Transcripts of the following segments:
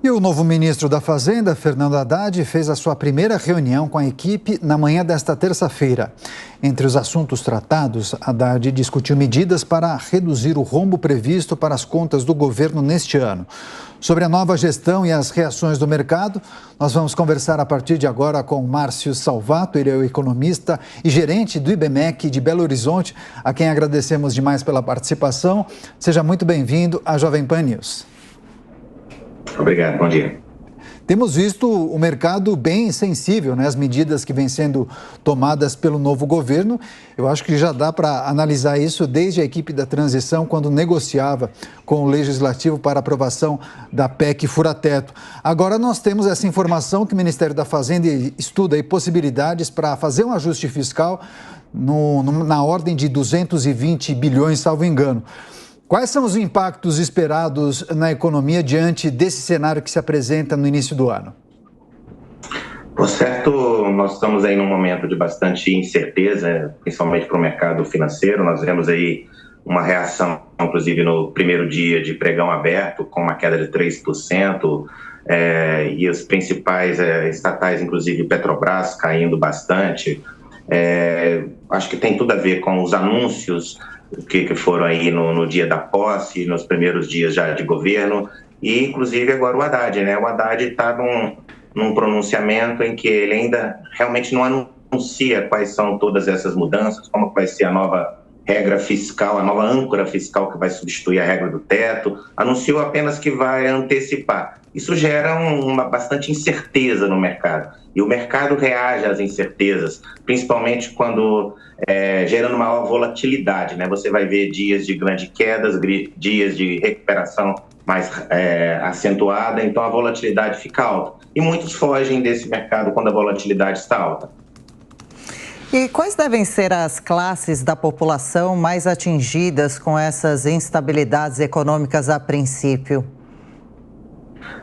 E o novo ministro da Fazenda, Fernando Haddad, fez a sua primeira reunião com a equipe na manhã desta terça-feira. Entre os assuntos tratados, Haddad discutiu medidas para reduzir o rombo previsto para as contas do governo neste ano. Sobre a nova gestão e as reações do mercado, nós vamos conversar a partir de agora com Márcio Salvato, ele é o economista e gerente do IBMEC de Belo Horizonte, a quem agradecemos demais pela participação. Seja muito bem-vindo à Jovem Pan News. Obrigado, bom dia. Temos visto o mercado bem sensível, né? As medidas que vêm sendo tomadas pelo novo governo. Eu acho que já dá para analisar isso desde a equipe da transição, quando negociava com o Legislativo para aprovação da PEC Fura-Teto. Agora nós temos essa informação que o Ministério da Fazenda estuda aí possibilidades para fazer um ajuste fiscal na ordem de 220 bilhões, salvo engano. Quais são os impactos esperados na economia diante desse cenário que se apresenta no início do ano? Por certo, nós estamos aí num momento de bastante incerteza, principalmente para o mercado financeiro. Nós vemos aí uma reação, inclusive no primeiro dia de pregão aberto, com uma queda de 3%, e os principais estatais, inclusive Petrobras, caindo bastante. Acho que tem tudo a ver com os anúncios que foram aí no dia da posse, nos primeiros dias já de governo, e inclusive agora o Haddad, né? O Haddad está num pronunciamento em que ele ainda realmente não anuncia quais são todas essas mudanças, como vai ser a nova regra fiscal, a nova âncora fiscal que vai substituir a regra do teto, anunciou apenas que vai antecipar. Isso gera uma bastante incerteza no mercado, e o mercado reage às incertezas, principalmente quando gerando maior volatilidade, né? Você vai ver dias de grandes quedas, dias de recuperação mais acentuada, então a volatilidade fica alta. E muitos fogem desse mercado quando a volatilidade está alta. E quais devem ser as classes da população mais atingidas com essas instabilidades econômicas a princípio?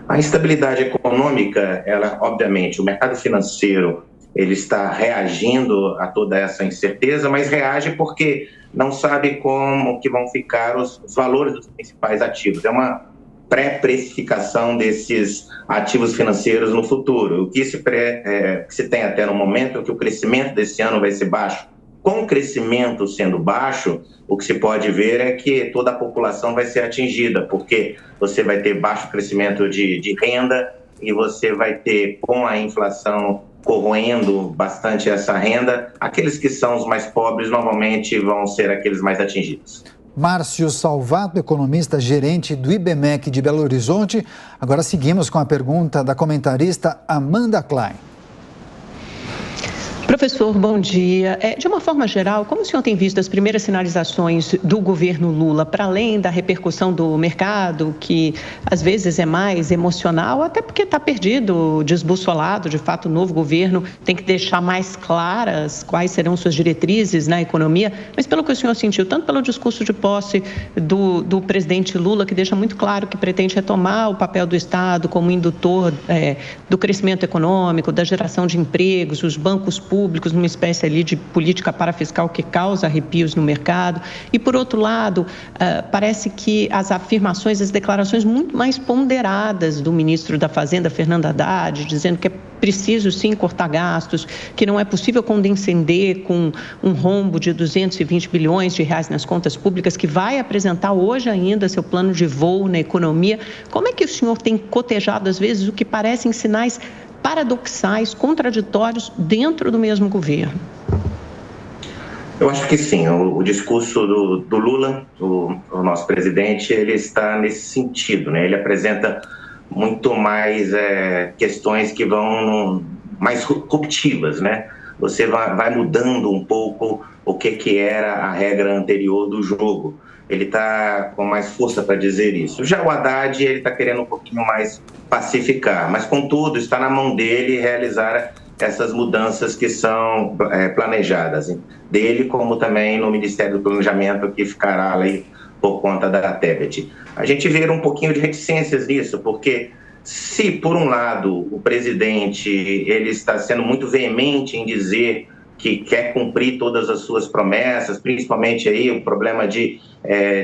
A instabilidade econômica, obviamente, o mercado financeiro, ele está reagindo a toda essa incerteza, mas reage porque não sabe como que vão ficar os valores dos principais ativos. É uma pré-precificação desses ativos financeiros no futuro. O que se tem até no momento é que o crescimento desse ano vai ser baixo. Com o crescimento sendo baixo, o que se pode ver é que toda a população vai ser atingida, porque você vai ter baixo crescimento de renda e você vai ter, com a inflação corroendo bastante essa renda, aqueles que são os mais pobres normalmente vão ser aqueles mais atingidos. Márcio Salvato, economista gerente do IBMEC de Belo Horizonte. Agora seguimos com a pergunta da comentarista Amanda Klein. Professor, bom dia. De uma forma geral, como o senhor tem visto as primeiras sinalizações do governo Lula, para além da repercussão do mercado, que às vezes é mais emocional, até porque está perdido, desbussolado, de fato o novo governo tem que deixar mais claras quais serão suas diretrizes na economia, mas pelo que o senhor sentiu, tanto pelo discurso de posse do presidente Lula, que deixa muito claro que pretende retomar o papel do Estado como indutor do crescimento econômico, da geração de empregos, os bancos públicos, numa espécie ali de política parafiscal que causa arrepios no mercado. E, por outro lado, parece que as afirmações, as declarações muito mais ponderadas do ministro da Fazenda, Fernando Haddad, dizendo que é preciso, sim, cortar gastos, que não é possível condescender com um rombo de 220 bilhões de reais nas contas públicas, que vai apresentar hoje ainda seu plano de voo na economia. Como é que o senhor tem cotejado, às vezes, o que parecem sinais paradoxais, contraditórios dentro do mesmo governo? Eu acho que sim, o discurso do Lula, o nosso presidente, ele está nesse sentido, né? Ele apresenta muito mais questões que vão mais ruptivas, né? Você vai mudando um pouco o que era a regra anterior do jogo. Ele está com mais força para dizer isso. Já o Haddad, ele está querendo um pouquinho mais pacificar, mas contudo está na mão dele realizar essas mudanças que são planejadas, dele como também no Ministério do Planejamento, que ficará ali por conta da Tebet. A gente vê um pouquinho de reticências nisso, porque se por um lado o presidente ele está sendo muito veemente em dizer que quer cumprir todas as suas promessas, principalmente aí o problema de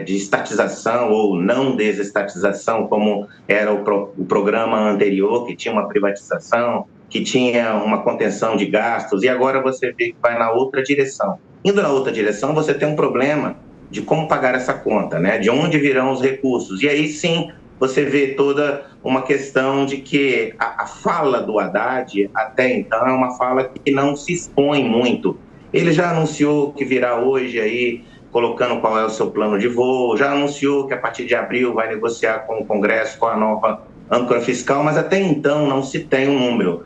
estatização ou não desestatização, como era o programa anterior, que tinha uma privatização, que tinha uma contenção de gastos, e agora você vê que vai na outra direção. Indo na outra direção, você tem um problema de como pagar essa conta, né? De onde virão os recursos. E aí sim, você vê toda uma questão de que a fala do Haddad, até então, é uma fala que não se expõe muito. Ele já anunciou que virá hoje aí, colocando qual é o seu plano de voo, já anunciou que a partir de abril vai negociar com o Congresso, com a nova âncora fiscal, mas até então não se tem um número,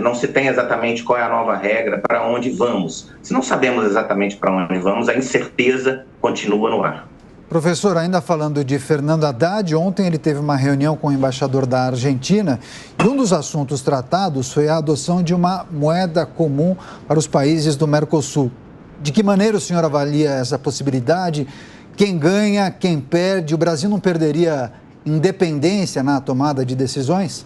não se tem exatamente qual é a nova regra, para onde vamos. Se não sabemos exatamente para onde vamos, a incerteza continua no ar. Professor, ainda falando de Fernando Haddad, ontem ele teve uma reunião com o embaixador da Argentina e um dos assuntos tratados foi a adoção de uma moeda comum para os países do Mercosul. De que maneira o senhor avalia essa possibilidade? Quem ganha, quem perde? O Brasil não perderia independência na tomada de decisões?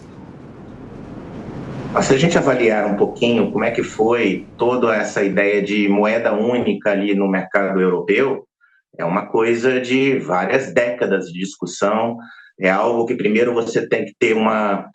Se a gente avaliar um pouquinho como é que foi toda essa ideia de moeda única ali no mercado europeu, é uma coisa de várias décadas de discussão, é algo que primeiro você tem que ter uma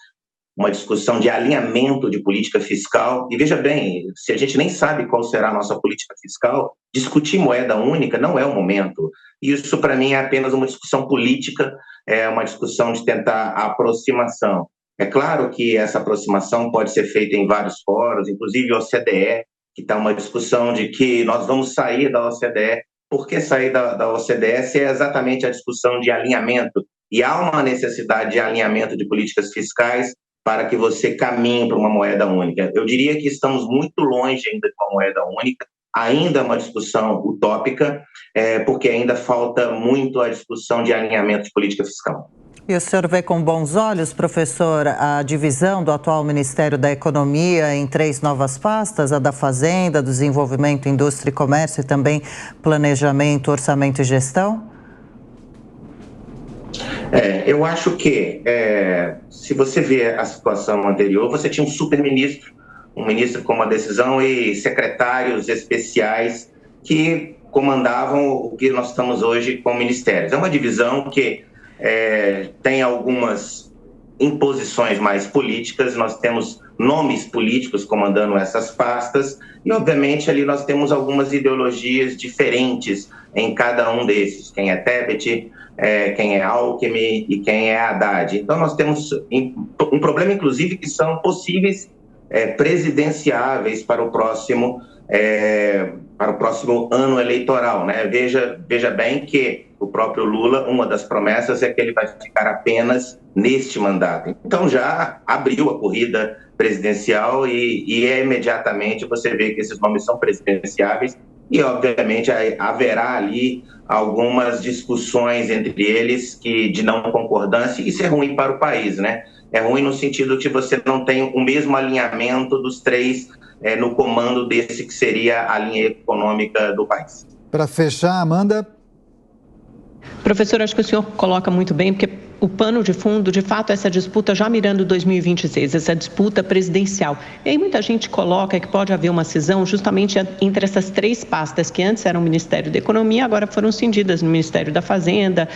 discussão de alinhamento de política fiscal, e veja bem, se a gente nem sabe qual será a nossa política fiscal, discutir moeda única não é o momento. Isso, para mim, é apenas uma discussão política, é uma discussão de tentar a aproximação. É claro que essa aproximação pode ser feita em vários fóruns, inclusive a OCDE, que está uma discussão de que nós vamos sair da OCDE. Por que sair da OCDE se é exatamente a discussão de alinhamento? E há uma necessidade de alinhamento de políticas fiscais para que você caminhe para uma moeda única. Eu diria que estamos muito longe ainda de uma moeda única, ainda é uma discussão utópica, porque ainda falta muito a discussão de alinhamento de política fiscal. E o senhor vê com bons olhos, professor, a divisão do atual Ministério da Economia em 3 novas pastas, a da Fazenda, Desenvolvimento, Indústria e Comércio e também Planejamento, Orçamento e Gestão? Eu acho que, se você vê a situação anterior, você tinha um superministro, um ministro com uma decisão e secretários especiais que comandavam o que nós estamos hoje com ministérios. É uma divisão que tem algumas imposições mais políticas, nós temos nomes políticos comandando essas pastas e, obviamente, ali nós temos algumas ideologias diferentes em cada um desses, quem é Tebet, quem é Alckmin e quem é Haddad. Então, nós temos um problema, inclusive, que são possíveis presidenciáveis para o próximo ano eleitoral, né? Veja bem que o próprio Lula, uma das promessas é que ele vai ficar apenas neste mandato. Então já abriu a corrida presidencial e imediatamente você vê que esses nomes são presidenciáveis e, obviamente, haverá ali algumas discussões entre eles de não concordância, e isso é ruim para o país, né? É ruim no sentido que você não tem o mesmo alinhamento dos 3 no comando desse que seria a linha econômica do país. Para fechar, Amanda. Professor, acho que o senhor coloca muito bem, porque o pano de fundo, de fato, essa disputa já mirando 2026, essa disputa presidencial. E aí muita gente coloca que pode haver uma cisão justamente entre essas 3 pastas que antes eram o Ministério da Economia, agora foram cindidas no Ministério da Fazenda,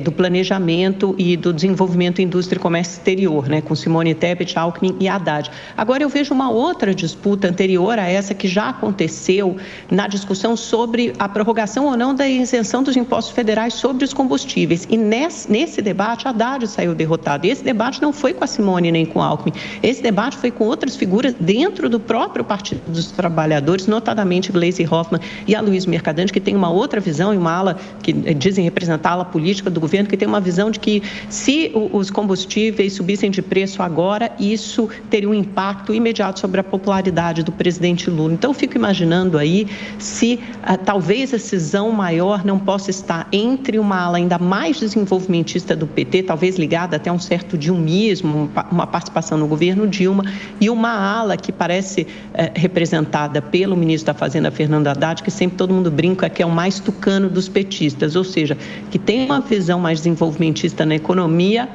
do Planejamento e do Desenvolvimento, Indústria e Comércio Exterior, né, com Simone Tebet, Alckmin e Haddad. Agora eu vejo uma outra disputa anterior a essa que já aconteceu na discussão sobre a prorrogação ou não da isenção dos impostos federais sobre os combustíveis. E nesse debate, Haddad saiu derrotado. E esse debate não foi com a Simone nem com o Alckmin. Esse debate foi com outras figuras dentro do próprio Partido dos Trabalhadores, notadamente Gleisi Hoffmann e Aloysio Mercadante, que tem uma outra visão e uma ala que dizem representar a ala política do governo, que tem uma visão de que se os combustíveis subissem de preço agora, isso teria um impacto imediato sobre a popularidade do presidente Lula. Então, eu fico imaginando aí se talvez a cisão maior não possa estar entre uma ala ainda mais desenvolvimentista do PT, talvez ligada até a um certo dilmismo, uma participação no governo Dilma, e uma ala que parece representada pelo ministro da Fazenda, Fernando Haddad, que sempre todo mundo brinca que é o mais tucano dos petistas, ou seja, que tem uma visão mais desenvolvimentista na economia,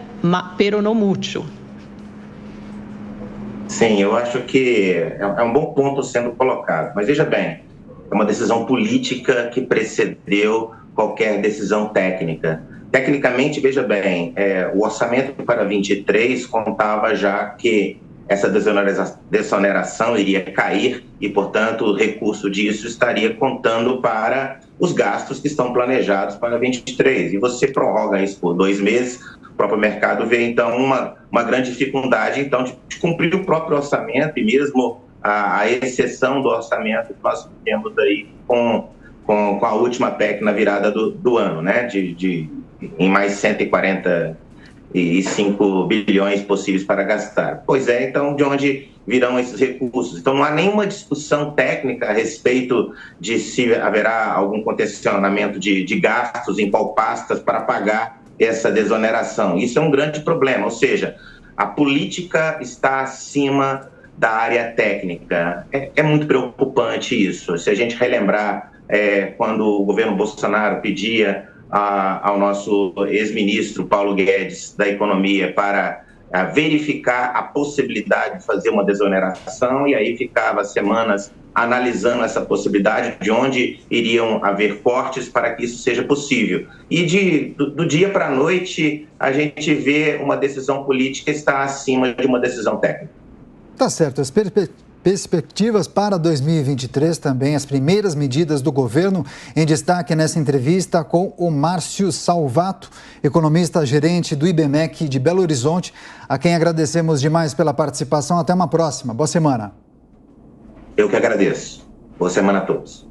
pero no mucho. Sim, eu acho que é um bom ponto sendo colocado. Mas veja bem, é uma decisão política que precedeu qualquer decisão técnica. Tecnicamente, veja bem, o orçamento para 23 contava já que essa desoneração iria cair e, portanto, o recurso disso estaria contando para os gastos que estão planejados para 23. E você prorroga isso por 2 meses, o próprio mercado vê, então, uma grande dificuldade, então, de cumprir o próprio orçamento e mesmo a exceção do orçamento que nós temos aí com a última PEC na virada do ano, né, em mais 145 bilhões possíveis para gastar. Pois é, então, de onde virão esses recursos? Então, não há nenhuma discussão técnica a respeito de se haverá algum condicionamento de gastos em qual pastas para pagar essa desoneração. Isso é um grande problema, ou seja, a política está acima da área técnica. É muito preocupante isso. Se a gente relembrar quando o governo Bolsonaro pedia ao nosso ex-ministro Paulo Guedes da Economia para verificar a possibilidade de fazer uma desoneração, e aí ficava semanas analisando essa possibilidade, de onde iriam haver cortes para que isso seja possível. E do dia para a noite, a gente vê uma decisão política estar acima de uma decisão técnica. Tá certo. As perspectivas para 2023 também, as primeiras medidas do governo, em destaque nessa entrevista com o Márcio Salvato, economista gerente do IBMEC de Belo Horizonte, a quem agradecemos demais pela participação. Até uma próxima. Boa semana. Eu que agradeço. Boa semana a todos.